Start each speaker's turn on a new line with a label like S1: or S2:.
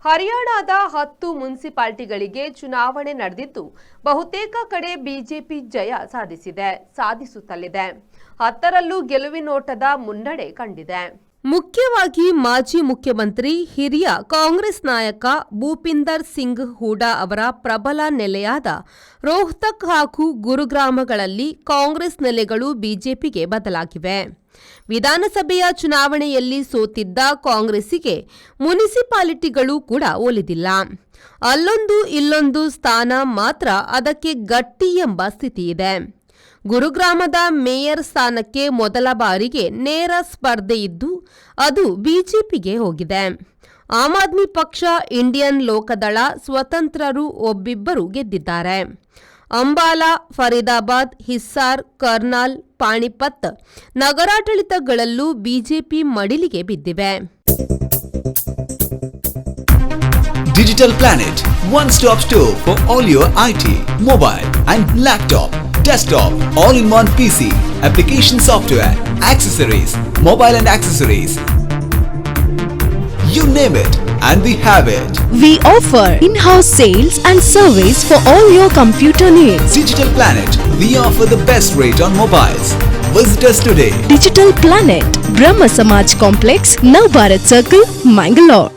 S1: ಹರಿಯಾಣದ 10 ಮುನ್ಸಿಪಾಲಿಟಿಗಳಿಗೆ ಚುನಾವಣೆ ನಡೆದಿದ್ದು ಬಹುತೇಕ ಕಡೆ ಬಿಜೆಪಿ ಜಯ ಸಾಧಿಸುತ್ತಲಿದೆ. 10ರಲ್ಲೂ ಗೆಲುವಿನೋಟದ ಮುನ್ನಡೆ ಕಂಡಿದೆ. ಮುಖ್ಯವಾಗಿ ಮಾಜಿ ಮುಖ್ಯಮಂತ್ರಿ ಹಿರಿಯ ಕಾಂಗ್ರೆಸ್ ನಾಯಕ ಭೂಪಿಂದರ್ ಸಿಂಗ್ ಹೂಡಾ ಅವರ ಪ್ರಬಲ ನೆಲೆಯಾದ ರೋಹ್ತಕ್ ಹಾಗೂ ಗುರುಗ್ರಾಮಗಳಲ್ಲಿ ಕಾಂಗ್ರೆಸ್ ನೆಲೆಗಳು ಬಿಜೆಪಿಗೆ ಬದಲಾಗಿವೆ. ವಿಧಾನಸಭೆಯ ಚುನಾವಣೆಯಲ್ಲಿ ಸೋತಿದ್ದ ಕಾಂಗ್ರೆಸ್ಸಿಗೆ ಮುನಿಸಿಪಾಲಿಟಿಗಳು ಕೂಡ ಒಲಿದಿಲ್ಲ. ಅಲ್ಲೊಂದು ಇಲ್ಲೊಂದು ಸ್ಥಾನ ಮಾತ್ರ ಅದಕ್ಕೆ ಗಟ್ಟಿ ಎಂಬ ಸ್ಥಿತಿಯಿದೆ. ಗುರುಗ್ರಾಮದ ಮೇಯರ್ ಸ್ಥಾನಕ್ಕೆ ಮೊದಲ ಬಾರಿಗೆ ನೇರ ಸ್ಪರ್ಧೆ ಇದ್ದು ಅದು ಬಿಜೆಪಿಗೆ ಹೋಗಿದೆ. ಆಮ್ ಆದ್ಮಿ ಪಕ್ಷ, ಇಂಡಿಯನ್ ಲೋಕದಳ, ಸ್ವತಂತ್ರರು ಒಬ್ಬಿಬ್ಬರು ಗೆದ್ದಿದ್ದಾರೆ. ಅಂಬಾಲಾ, ಫರೀದಾಬಾದ್, ಹಿಸ್ಸಾರ್, ಕರ್ನಾಲ್, ಪಾಣಿಪತ್ ನಗರಾಡಳಿತಗಳಲ್ಲೂ ಬಿಜೆಪಿ ಮಡಿಲಿಗೆ ಬಿದ್ದಿವೆ.
S2: Digital Planet, one-stop store for all your IT, mobile and laptop, desktop, all-in-one PC, application software, accessories, mobile and accessories. You name it and we have it.
S3: We offer in-house sales and service for all your computer needs.
S2: Digital Planet, we offer the best rate on mobiles. Visit us today.
S3: Digital Planet, Brahma Samaj Complex, Navbharat Circle, Mangalore.